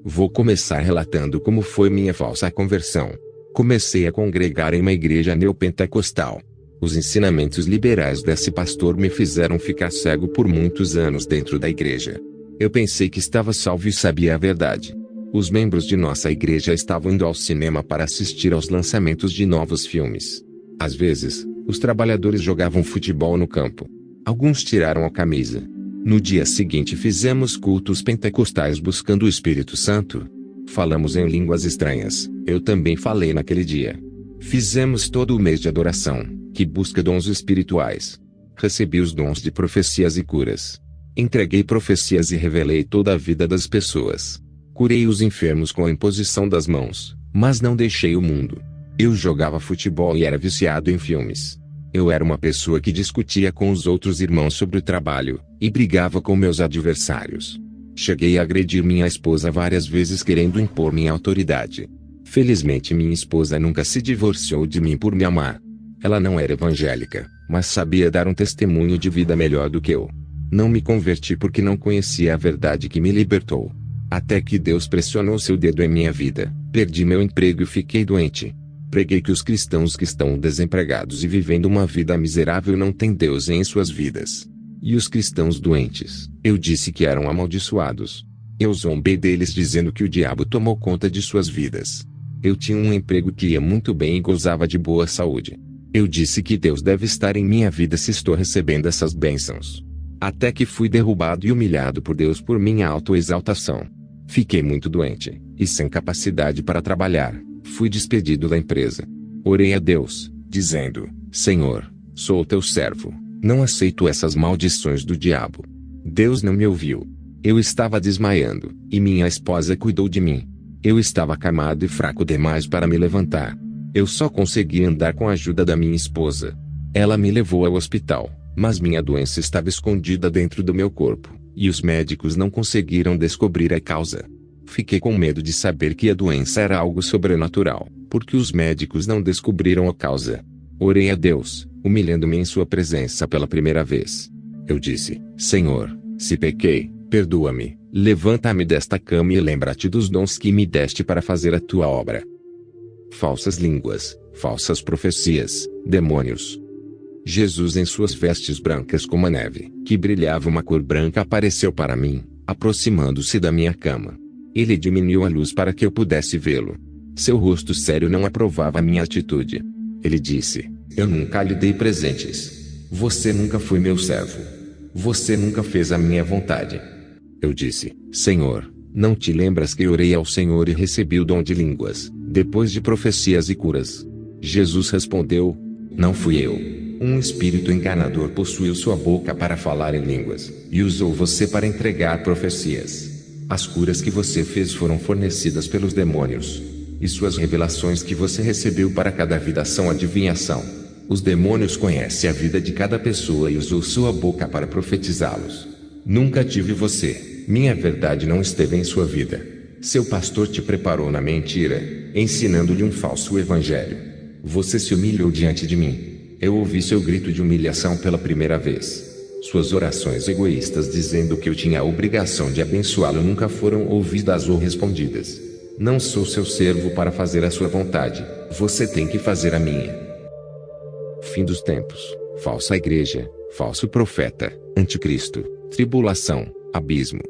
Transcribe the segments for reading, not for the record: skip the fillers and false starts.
Vou começar relatando como foi minha falsa conversão. Comecei a congregar em uma igreja neopentecostal. Os ensinamentos liberais desse pastor me fizeram ficar cego por muitos anos dentro da igreja. Eu pensei que estava salvo e sabia a verdade. Os membros de nossa igreja estavam indo ao cinema para assistir aos lançamentos de novos filmes. Às vezes, os trabalhadores jogavam futebol no campo. Alguns tiraram a camisa. No dia seguinte fizemos cultos pentecostais buscando o Espírito Santo. Falamos em línguas estranhas. Eu também falei naquele dia. Fizemos todo o mês de adoração, que busca dons espirituais. Recebi os dons de profecias e curas. Entreguei profecias e revelei toda a vida das pessoas. Curei os enfermos com a imposição das mãos, mas não deixei o mundo. Eu jogava futebol e era viciado em filmes. Eu era uma pessoa que discutia com os outros irmãos sobre o trabalho, e brigava com meus adversários. Cheguei a agredir minha esposa várias vezes querendo impor minha autoridade. Felizmente minha esposa nunca se divorciou de mim por me amar. Ela não era evangélica, mas sabia dar um testemunho de vida melhor do que eu. Não me converti porque não conhecia a verdade que me libertou. Até que Deus pressionou seu dedo em minha vida, perdi meu emprego e fiquei doente. Preguei que os cristãos que estão desempregados e vivendo uma vida miserável não têm Deus em suas vidas. E os cristãos doentes, eu disse que eram amaldiçoados. Eu zombei deles dizendo que o diabo tomou conta de suas vidas. Eu tinha um emprego que ia muito bem e gozava de boa saúde. Eu disse que Deus deve estar em minha vida se estou recebendo essas bênçãos. Até que fui derrubado e humilhado por Deus por minha autoexaltação. Fiquei muito doente, e sem capacidade para trabalhar. Fui despedido da empresa. Orei a Deus, dizendo: Senhor, sou teu servo, não aceito essas maldições do diabo. Deus não me ouviu. Eu estava desmaiando, e minha esposa cuidou de mim. Eu estava acamado e fraco demais para me levantar. Eu só consegui andar com a ajuda da minha esposa. Ela me levou ao hospital, mas minha doença estava escondida dentro do meu corpo, e os médicos não conseguiram descobrir a causa. Fiquei com medo de saber que a doença era algo sobrenatural, porque os médicos não descobriram a causa. Orei a Deus, humilhando-me em sua presença pela primeira vez. Eu disse: Senhor, se pequei, perdoa-me, levanta-me desta cama e lembra-te dos dons que me deste para fazer a tua obra. Falsas línguas, falsas profecias, demônios. Jesus em suas vestes brancas como a neve, que brilhava uma cor branca apareceu para mim, aproximando-se da minha cama. Ele diminuiu a luz para que eu pudesse vê-lo. Seu rosto sério não aprovava a minha atitude. Ele disse: Eu nunca lhe dei presentes. Você nunca foi meu servo. Você nunca fez a minha vontade. Eu disse: Senhor, não te lembras que orei ao Senhor e recebi o dom de línguas, depois de profecias e curas? Jesus respondeu: Não fui eu. Um espírito enganador possuiu sua boca para falar em línguas, e usou você para entregar profecias. As curas que você fez foram fornecidas pelos demônios. E suas revelações que você recebeu para cada vida são adivinhação. Os demônios conhecem a vida de cada pessoa e usou sua boca para profetizá-los. Nunca tive você. Minha verdade não esteve em sua vida. Seu pastor te preparou na mentira, ensinando-lhe um falso evangelho. Você se humilhou diante de mim. Eu ouvi seu grito de humilhação pela primeira vez. Suas orações egoístas dizendo que eu tinha a obrigação de abençoá-lo nunca foram ouvidas ou respondidas. Não sou seu servo para fazer a sua vontade, você tem que fazer a minha. Fim dos tempos, falsa igreja, falso profeta, anticristo, tribulação, abismo.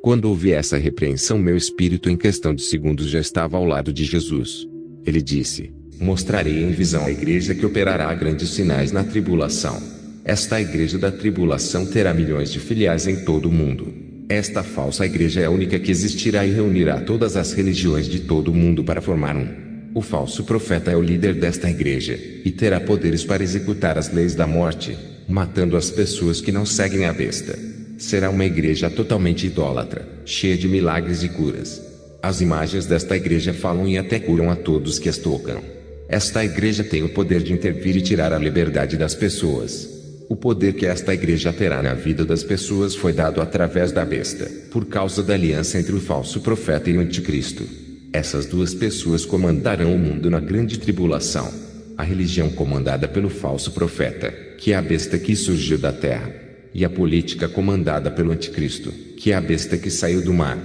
Quando ouvi essa repreensão, meu espírito em questão de segundos já estava ao lado de Jesus. Ele disse: Mostrarei em visão a igreja que operará grandes sinais na tribulação. Esta igreja da tribulação terá milhões de filiais em todo o mundo. Esta falsa igreja é a única que existirá e reunirá todas as religiões de todo o mundo para formar um. O falso profeta é o líder desta igreja, e terá poderes para executar as leis da morte, matando as pessoas que não seguem a besta. Será uma igreja totalmente idólatra, cheia de milagres e curas. As imagens desta igreja falam e até curam a todos que as tocam. Esta igreja tem o poder de intervir e tirar a liberdade das pessoas. O poder que esta igreja terá na vida das pessoas foi dado através da besta, por causa da aliança entre o falso profeta e o anticristo. Essas duas pessoas comandarão o mundo na grande tribulação. A religião comandada pelo falso profeta, que é a besta que surgiu da terra, e a política comandada pelo anticristo, que é a besta que saiu do mar.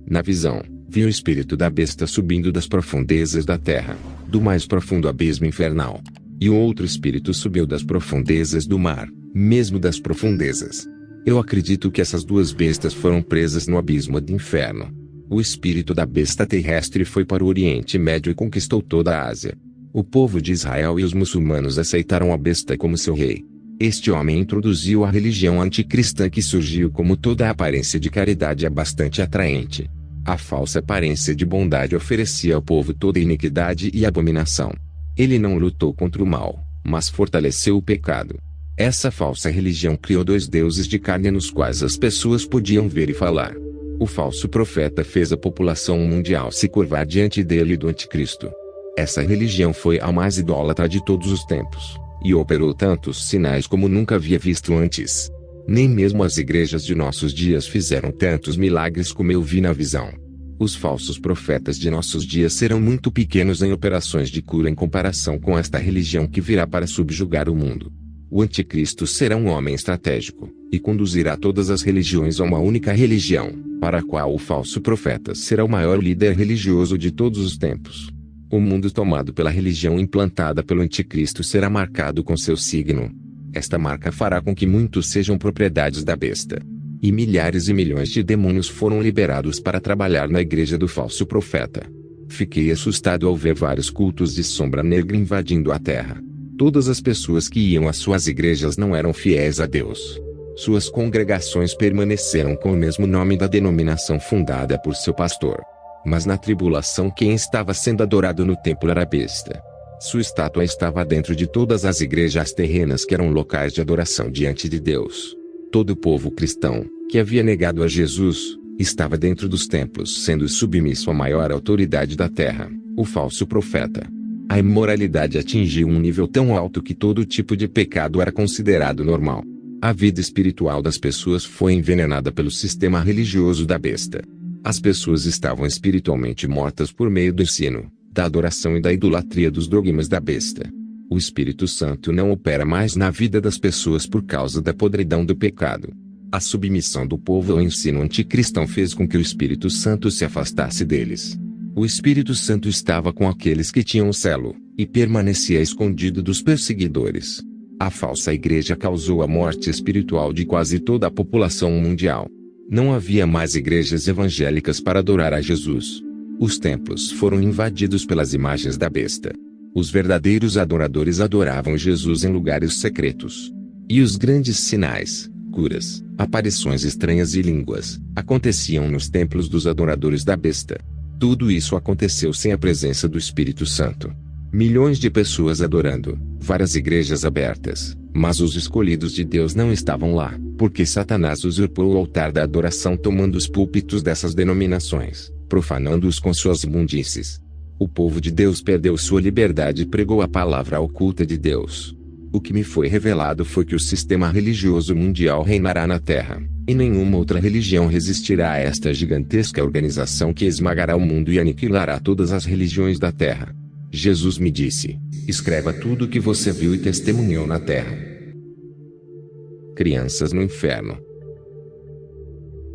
Na visão, Vi o espírito da besta subindo das profundezas da terra, do mais profundo abismo infernal. E o outro espírito subiu das profundezas do mar, mesmo das profundezas. Eu acredito que essas duas bestas foram presas no abismo do inferno. O espírito da besta terrestre foi para o Oriente Médio e conquistou toda a Ásia. O povo de Israel e os muçulmanos aceitaram a besta como seu rei. Este homem introduziu a religião anticristã que surgiu como toda a aparência de caridade é bastante atraente. A falsa aparência de bondade oferecia ao povo toda iniquidade e abominação. Ele não lutou contra o mal, mas fortaleceu o pecado. Essa falsa religião criou dois deuses de carne nos quais as pessoas podiam ver e falar. O falso profeta fez a população mundial se curvar diante dele e do anticristo. Essa religião foi a mais idólatra de todos os tempos, e operou tantos sinais como nunca havia visto antes. Nem mesmo as igrejas de nossos dias fizeram tantos milagres como eu vi na visão. Os falsos profetas de nossos dias serão muito pequenos em operações de cura em comparação com esta religião que virá para subjugar o mundo. O anticristo será um homem estratégico, e conduzirá todas as religiões a uma única religião, para a qual o falso profeta será o maior líder religioso de todos os tempos. O mundo tomado pela religião implantada pelo anticristo será marcado com seu signo. Esta marca fará com que muitos sejam propriedades da besta. E milhares e milhões de demônios foram liberados para trabalhar na igreja do falso profeta. Fiquei assustado ao ver vários cultos de sombra negra invadindo a terra. Todas as pessoas que iam às suas igrejas não eram fiéis a Deus. Suas congregações permaneceram com o mesmo nome da denominação fundada por seu pastor. Mas na tribulação quem estava sendo adorado no templo era a besta. Sua estátua estava dentro de todas as igrejas terrenas que eram locais de adoração diante de Deus. Todo o povo cristão, que havia negado a Jesus, estava dentro dos templos sendo submisso à maior autoridade da terra, o falso profeta. A imoralidade atingiu um nível tão alto que todo tipo de pecado era considerado normal. A vida espiritual das pessoas foi envenenada pelo sistema religioso da besta. As pessoas estavam espiritualmente mortas por meio do ensino, da adoração e da idolatria dos dogmas da besta. O Espírito Santo não opera mais na vida das pessoas por causa da podridão do pecado. A submissão do povo ao ensino anticristão fez com que o Espírito Santo se afastasse deles. O Espírito Santo estava com aqueles que tinham o selo, e permanecia escondido dos perseguidores. A falsa igreja causou a morte espiritual de quase toda a população mundial. Não havia mais igrejas evangélicas para adorar a Jesus. Os templos foram invadidos pelas imagens da besta. Os verdadeiros adoradores adoravam Jesus em lugares secretos. E os grandes sinais, curas, aparições estranhas e línguas, aconteciam nos templos dos adoradores da besta. Tudo isso aconteceu sem a presença do Espírito Santo. Milhões de pessoas adorando, várias igrejas abertas, mas os escolhidos de Deus não estavam lá, porque Satanás usurpou o altar da adoração tomando os púlpitos dessas denominações, profanando-os com suas imundícies. O povo de Deus perdeu sua liberdade e pregou a palavra oculta de Deus. O que me foi revelado foi que o sistema religioso mundial reinará na Terra, e nenhuma outra religião resistirá a esta gigantesca organização que esmagará o mundo e aniquilará todas as religiões da Terra. Jesus me disse: escreva tudo o que você viu e testemunhou na Terra. Crianças no inferno.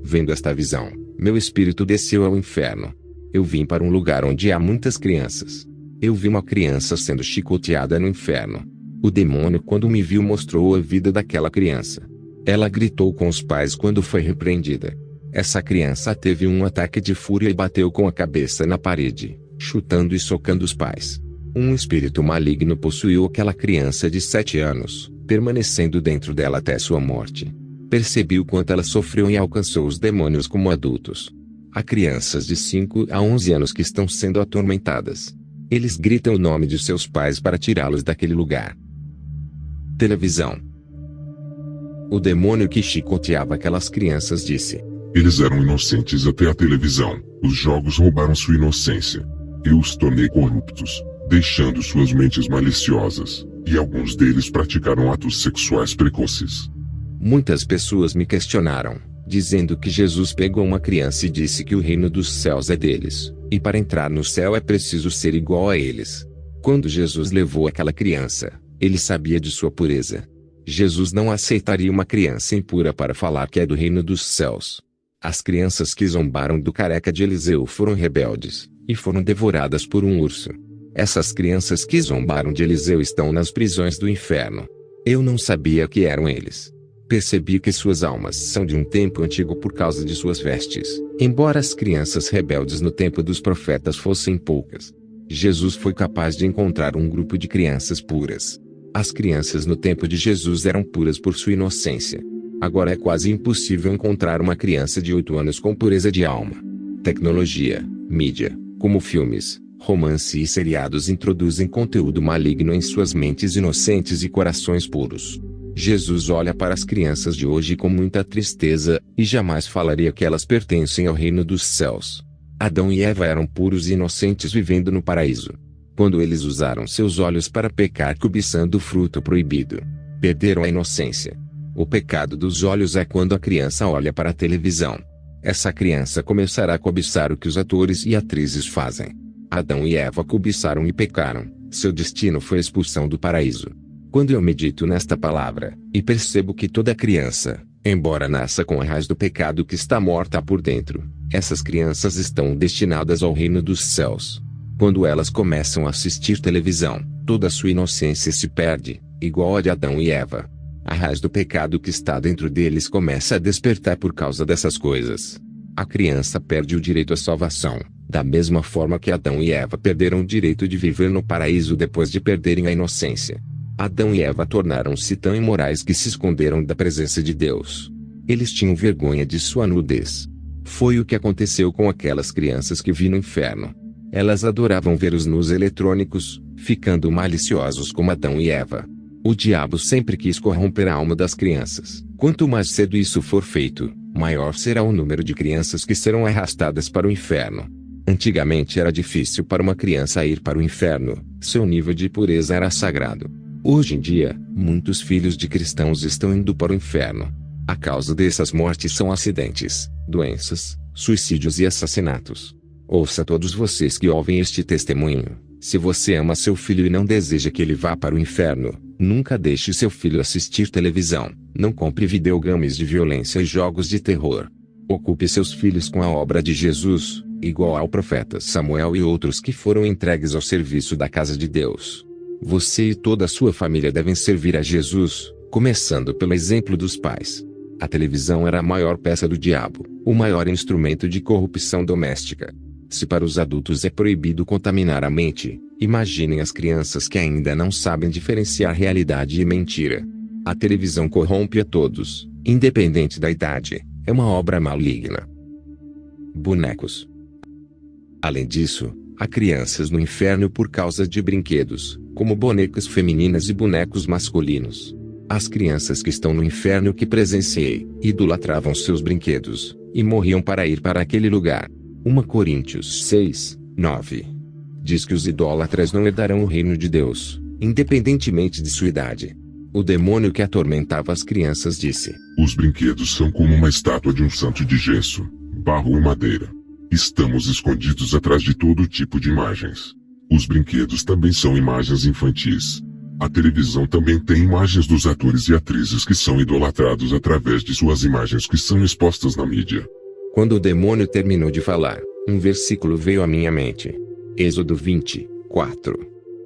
Vendo esta visão, meu espírito desceu ao inferno. Eu vim para um lugar onde há muitas crianças. Eu vi uma criança sendo chicoteada no inferno. O demônio, quando me viu, mostrou a vida daquela criança. Ela gritou com os pais quando foi repreendida. Essa criança teve um ataque de fúria e bateu com a cabeça na parede, chutando e socando os pais. Um espírito maligno possuiu aquela criança de 7 anos, permanecendo dentro dela até sua morte. Percebi o quanto ela sofreu e alcançou os demônios como adultos. Há crianças de 5 a 11 anos que estão sendo atormentadas. Eles gritam o nome de seus pais para tirá-los daquele lugar. Televisão. O demônio que chicoteava aquelas crianças disse: eles eram inocentes até a televisão. Os jogos roubaram sua inocência. Eu os tornei corruptos, deixando suas mentes maliciosas, e alguns deles praticaram atos sexuais precoces. Muitas pessoas me questionaram, dizendo que Jesus pegou uma criança e disse que o reino dos céus é deles, e para entrar no céu é preciso ser igual a eles. Quando Jesus levou aquela criança, ele sabia de sua pureza. Jesus não aceitaria uma criança impura para falar que é do reino dos céus. As crianças que zombaram do careca de Eliseu foram rebeldes, e foram devoradas por um urso. Essas crianças que zombaram de Eliseu estão nas prisões do inferno. Eu não sabia que eram eles. Percebi que suas almas são de um tempo antigo por causa de suas vestes, embora as crianças rebeldes no tempo dos profetas fossem poucas. Jesus foi capaz de encontrar um grupo de crianças puras. As crianças no tempo de Jesus eram puras por sua inocência. Agora é quase impossível encontrar uma criança de 8 anos com pureza de alma. Tecnologia, mídia, como filmes, romance e seriados introduzem conteúdo maligno em suas mentes inocentes e corações puros. Jesus olha para as crianças de hoje com muita tristeza, e jamais falaria que elas pertencem ao reino dos céus. Adão e Eva eram puros e inocentes vivendo no paraíso. Quando eles usaram seus olhos para pecar cobiçando o fruto proibido, perderam a inocência. O pecado dos olhos é quando a criança olha para a televisão. Essa criança começará a cobiçar o que os atores e atrizes fazem. Adão e Eva cobiçaram e pecaram, seu destino foi a expulsão do paraíso. Quando eu medito nesta palavra, e percebo que toda criança, embora nasça com a raiz do pecado que está morta por dentro, essas crianças estão destinadas ao reino dos céus. Quando elas começam a assistir televisão, toda a sua inocência se perde, igual a de Adão e Eva. A raiz do pecado que está dentro deles começa a despertar por causa dessas coisas. A criança perde o direito à salvação, da mesma forma que Adão e Eva perderam o direito de viver no paraíso depois de perderem a inocência. Adão e Eva tornaram-se tão imorais que se esconderam da presença de Deus. Eles tinham vergonha de sua nudez. Foi o que aconteceu com aquelas crianças que vi no inferno. Elas adoravam ver os nus eletrônicos, ficando maliciosos como Adão e Eva. O diabo sempre quis corromper a alma das crianças. Quanto mais cedo isso for feito, maior será o número de crianças que serão arrastadas para o inferno. Antigamente era difícil para uma criança ir para o inferno, seu nível de pureza era sagrado. Hoje em dia, muitos filhos de cristãos estão indo para o inferno. A causa dessas mortes são acidentes, doenças, suicídios e assassinatos. Ouça todos vocês que ouvem este testemunho. Se você ama seu filho e não deseja que ele vá para o inferno, nunca deixe seu filho assistir televisão, não compre videogames de violência e jogos de terror. Ocupe seus filhos com a obra de Jesus, igual ao profeta Samuel e outros que foram entregues ao serviço da casa de Deus. Você e toda a sua família devem servir a Jesus, começando pelo exemplo dos pais. A televisão era a maior peça do diabo, o maior instrumento de corrupção doméstica. Se para os adultos é proibido contaminar a mente, imaginem as crianças que ainda não sabem diferenciar realidade e mentira. A televisão corrompe a todos, independente da idade, é uma obra maligna. Bonecos. Além disso, há crianças no inferno por causa de brinquedos, como bonecas femininas e bonecos masculinos. As crianças que estão no inferno que presenciei, idolatravam seus brinquedos, e morriam para ir para aquele lugar. 1 Coríntios 6, 9. Diz que os idólatras não herdarão o reino de Deus, independentemente de sua idade. O demônio que atormentava as crianças disse: Os brinquedos são como uma estátua de um santo de gesso, barro ou madeira. Estamos escondidos atrás de todo tipo de imagens. Os brinquedos também são imagens infantis. A televisão também tem imagens dos atores e atrizes que são idolatrados através de suas imagens que são expostas na mídia. Quando o demônio terminou de falar, um versículo veio à minha mente. Êxodo 20, 4.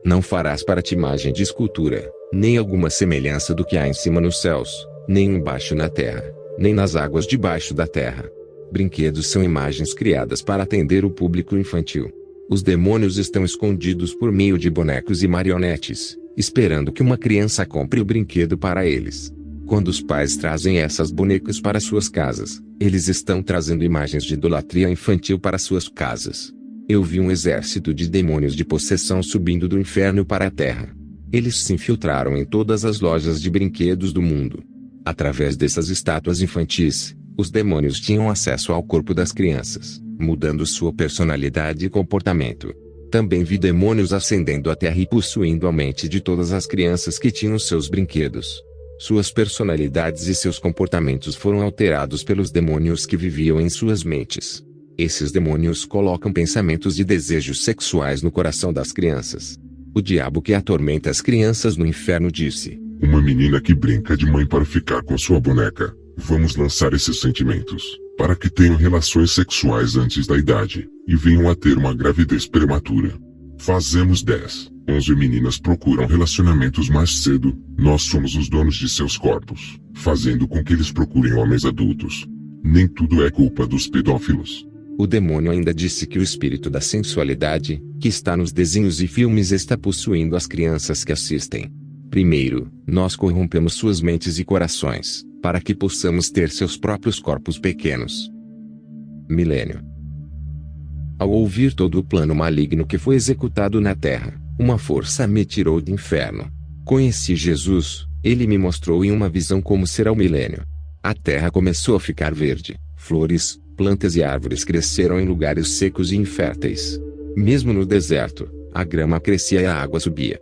Não farás para ti imagem de escultura, nem alguma semelhança do que há em cima nos céus, nem embaixo na terra, nem nas águas debaixo da terra. Brinquedos são imagens criadas para atender o público infantil. Os demônios estão escondidos por meio de bonecos e marionetes, esperando que uma criança compre o brinquedo para eles. Quando os pais trazem essas bonecas para suas casas, eles estão trazendo imagens de idolatria infantil para suas casas. Eu vi um exército de demônios de possessão subindo do inferno para a terra. Eles se infiltraram em todas as lojas de brinquedos do mundo. Através dessas estátuas infantis, os demônios tinham acesso ao corpo das crianças, mudando sua personalidade e comportamento. Também vi demônios ascendendo a terra e possuindo a mente de todas as crianças que tinham seus brinquedos. Suas personalidades e seus comportamentos foram alterados pelos demônios que viviam em suas mentes. Esses demônios colocam pensamentos de desejos sexuais no coração das crianças. O diabo que atormenta as crianças no inferno disse: Uma menina que brinca de mãe para ficar com sua boneca, Vamos lançar esses sentimentos, para que tenham relações sexuais antes da idade, e venham a ter uma gravidez prematura. Fazemos 10, 11 meninas procuram relacionamentos mais cedo, nós somos os donos de seus corpos, fazendo com que eles procurem homens adultos. Nem tudo é culpa dos pedófilos. O demônio ainda disse que o espírito da sensualidade, que está nos desenhos e filmes, está possuindo as crianças que assistem. Primeiro, nós corrompemos suas mentes e corações, para que possamos ter seus próprios corpos pequenos. Milênio. Ao ouvir todo o plano maligno que foi executado na terra, uma força me tirou do inferno. Conheci Jesus, ele me mostrou em uma visão como será o milênio. A terra começou a ficar verde, flores, plantas e árvores cresceram em lugares secos e inférteis. Mesmo no deserto, a grama crescia e a água subia.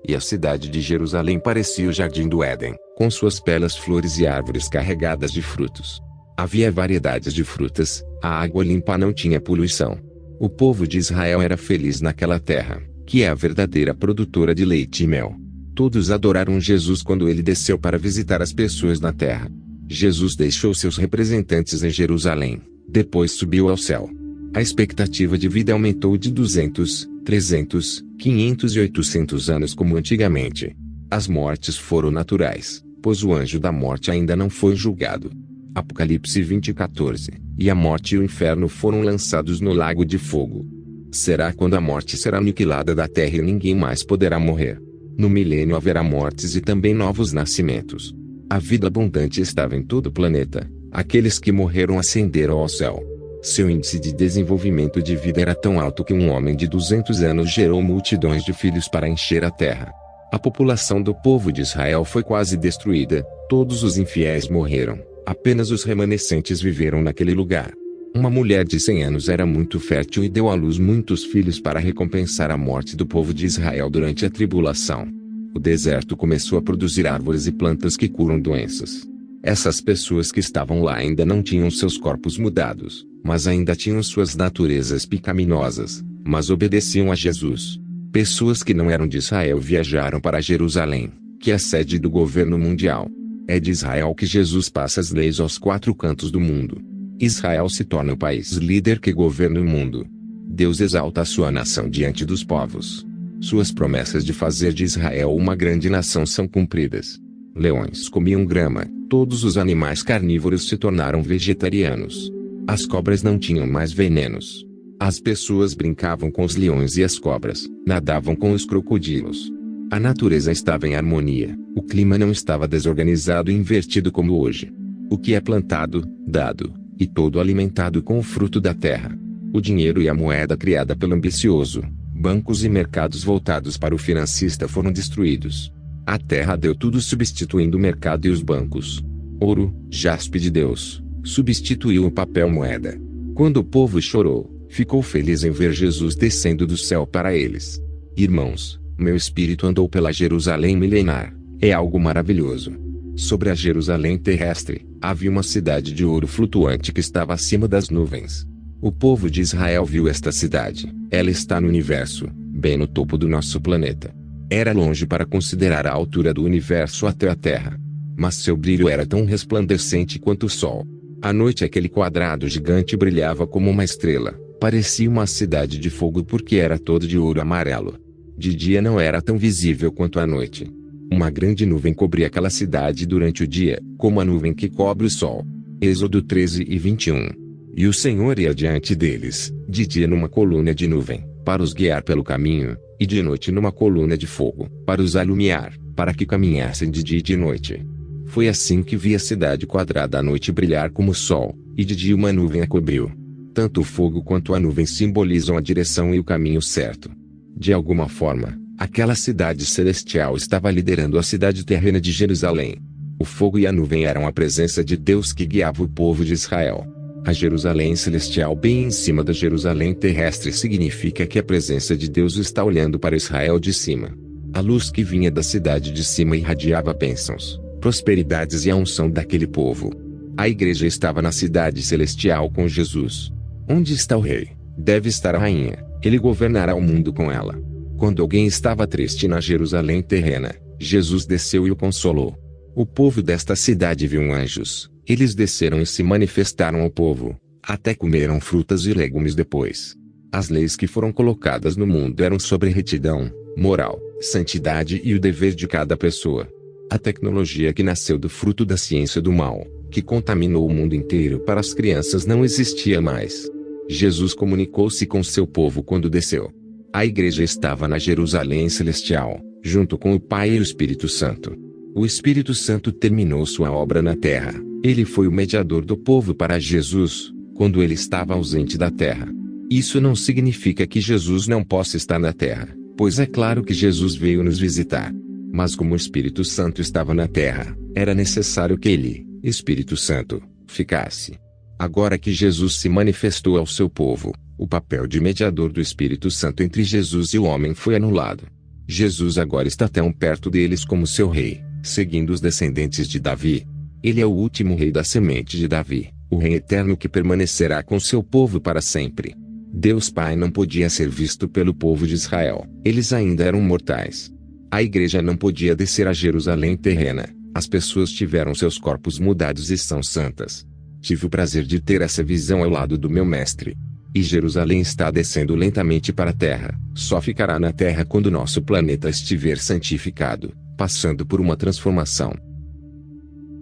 E a cidade de Jerusalém parecia o jardim do Éden, com suas belas flores e árvores carregadas de frutos. Havia variedades de frutas, a água limpa não tinha poluição. O povo de Israel era feliz naquela terra, que é a verdadeira produtora de leite e mel. Todos adoraram Jesus quando ele desceu para visitar as pessoas na terra. Jesus deixou seus representantes em Jerusalém, depois subiu ao céu. A expectativa de vida aumentou de 200, 300, 500 e 800 anos como antigamente. As mortes foram naturais, pois o anjo da morte ainda não foi julgado. Apocalipse 20:14, e a morte e o inferno foram lançados no lago de fogo. Será quando a morte será aniquilada da terra e ninguém mais poderá morrer. No milênio haverá mortes e também novos nascimentos. A vida abundante estava em todo o planeta. Aqueles que morreram ascenderam ao céu. Seu índice de desenvolvimento de vida era tão alto que um homem de 200 anos gerou multidões de filhos para encher a terra. A população do povo de Israel foi quase destruída, todos os infiéis morreram, apenas os remanescentes viveram naquele lugar. Uma mulher de 100 anos era muito fértil e deu à luz muitos filhos para recompensar a morte do povo de Israel durante a tribulação. O deserto começou a produzir árvores e plantas que curam doenças. Essas pessoas que estavam lá ainda não tinham seus corpos mudados, mas ainda tinham suas naturezas pecaminosas, mas obedeciam a Jesus. Pessoas que não eram de Israel viajaram para Jerusalém, que é a sede do governo mundial. É de Israel que Jesus passa as leis aos 4 cantos do mundo. Israel se torna o país líder que governa o mundo. Deus exalta a sua nação diante dos povos. Suas promessas de fazer de Israel uma grande nação são cumpridas. Leões comiam grama, todos os animais carnívoros se tornaram vegetarianos. As cobras não tinham mais venenos. As pessoas brincavam com os leões e as cobras, nadavam com os crocodilos. A natureza estava em harmonia, o clima não estava desorganizado e invertido como hoje. O que é plantado, dado, e todo alimentado com o fruto da terra. O dinheiro e a moeda criada pelo ambicioso, bancos e mercados voltados para o financista foram destruídos. A terra deu tudo substituindo o mercado e os bancos. Ouro, jaspe de Deus, substituiu o papel moeda. Quando o povo chorou, ficou feliz em ver Jesus descendo do céu para eles. Irmãos, meu espírito andou pela Jerusalém milenar, é algo maravilhoso. Sobre a Jerusalém terrestre, havia uma cidade de ouro flutuante que estava acima das nuvens. O povo de Israel viu esta cidade, ela está no universo, bem no topo do nosso planeta. Era longe para considerar a altura do universo até a Terra. Mas seu brilho era tão resplandecente quanto o sol. À noite aquele quadrado gigante brilhava como uma estrela, parecia uma cidade de fogo porque era todo de ouro amarelo. De dia não era tão visível quanto à noite. Uma grande nuvem cobria aquela cidade durante o dia, como a nuvem que cobre o sol. Êxodo 13:21. E o Senhor ia diante deles, de dia numa coluna de nuvem, para os guiar pelo caminho, e de noite numa coluna de fogo, para os alumiar, para que caminhassem de dia e de noite. Foi assim que vi a cidade quadrada à noite brilhar como o sol, e de dia uma nuvem a cobriu. Tanto o fogo quanto a nuvem simbolizam a direção e o caminho certo. De alguma forma, aquela cidade celestial estava liderando a cidade terrena de Jerusalém. O fogo e a nuvem eram a presença de Deus que guiava o povo de Israel. A Jerusalém celestial bem em cima da Jerusalém terrestre significa que a presença de Deus está olhando para Israel de cima. A luz que vinha da cidade de cima irradiava bênçãos, prosperidades e a unção daquele povo. A igreja estava na cidade celestial com Jesus. Onde está o rei? Deve estar a rainha, ele governará o mundo com ela. Quando alguém estava triste na Jerusalém terrena, Jesus desceu e o consolou. O povo desta cidade viu anjos. Eles desceram e se manifestaram ao povo. Até comeram frutas e legumes depois. As leis que foram colocadas no mundo eram sobre retidão, moral, santidade e o dever de cada pessoa. A tecnologia que nasceu do fruto da ciência do mal, que contaminou o mundo inteiro para as crianças, não existia mais. Jesus comunicou-se com seu povo quando desceu. A igreja estava na Jerusalém Celestial, junto com o Pai e o Espírito Santo. O Espírito Santo terminou sua obra na terra. Ele foi o mediador do povo para Jesus, quando ele estava ausente da terra. Isso não significa que Jesus não possa estar na terra, pois é claro que Jesus veio nos visitar. Mas como o Espírito Santo estava na terra, era necessário que ele, Espírito Santo, ficasse. Agora que Jesus se manifestou ao seu povo, o papel de mediador do Espírito Santo entre Jesus e o homem foi anulado. Jesus agora está tão perto deles como seu rei, seguindo os descendentes de Davi. Ele é o último rei da semente de Davi, o rei eterno que permanecerá com seu povo para sempre. Deus Pai não podia ser visto pelo povo de Israel, eles ainda eram mortais. A igreja não podia descer a Jerusalém terrena, as pessoas tiveram seus corpos mudados e são santas. Tive o prazer de ter essa visão ao lado do meu mestre. E Jerusalém está descendo lentamente para a terra, só ficará na terra quando nosso planeta estiver santificado, passando por uma transformação.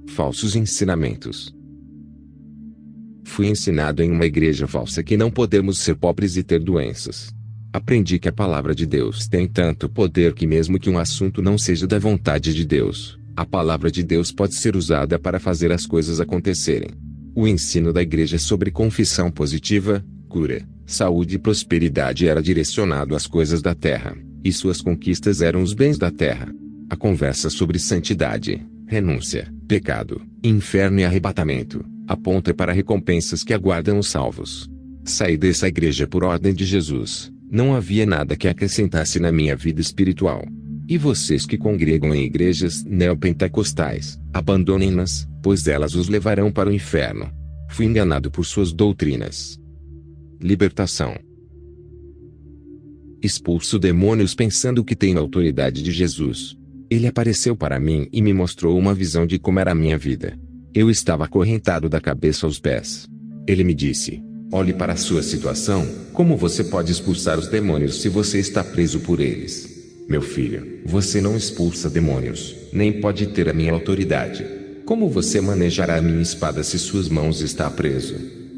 Falsos ensinamentos. Fui ensinado em uma igreja falsa que não podemos ser pobres e ter doenças. Aprendi que a palavra de Deus tem tanto poder que mesmo que um assunto não seja da vontade de Deus, a palavra de Deus pode ser usada para fazer as coisas acontecerem. O ensino da igreja sobre confissão positiva, cura, saúde e prosperidade era direcionado às coisas da terra, e suas conquistas eram os bens da terra. A conversa sobre santidade, renúncia, pecado, inferno e arrebatamento aponta para recompensas que aguardam os salvos. Saí dessa igreja por ordem de Jesus. Não havia nada que acrescentasse na minha vida espiritual. E vocês que congregam em igrejas neopentecostais, abandonem-nas, pois elas os levarão para o inferno. Fui enganado por suas doutrinas. Libertação. Expulso demônios pensando que tenho a autoridade de Jesus. Ele apareceu para mim e me mostrou uma visão de como era a minha vida. Eu estava acorrentado da cabeça aos pés. Ele me disse: olhe para a sua situação, como você pode expulsar os demônios se você está preso por eles? Meu filho, você não expulsa demônios, nem pode ter a minha autoridade. Como você manejará a minha espada se suas mãos está preso?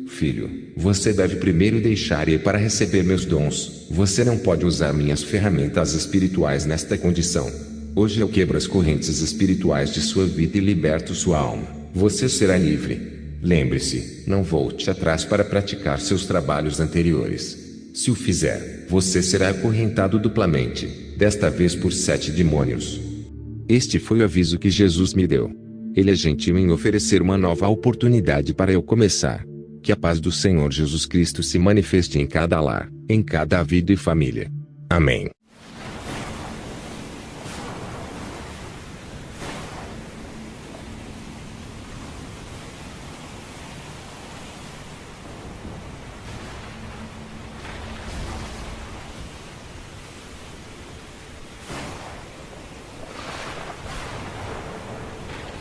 Filho, você deve primeiro deixar ir para receber meus dons. Você não pode usar minhas ferramentas espirituais nesta condição. Hoje eu quebro as correntes espirituais de sua vida e liberto sua alma. Você será livre. Lembre-se, não volte atrás para praticar seus trabalhos anteriores. Se o fizer, você será acorrentado duplamente, desta vez por 7 demônios. Este foi o aviso que Jesus me deu. Ele é gentil em oferecer uma nova oportunidade para eu começar. Que a paz do Senhor Jesus Cristo se manifeste em cada lar, em cada vida e família. Amém.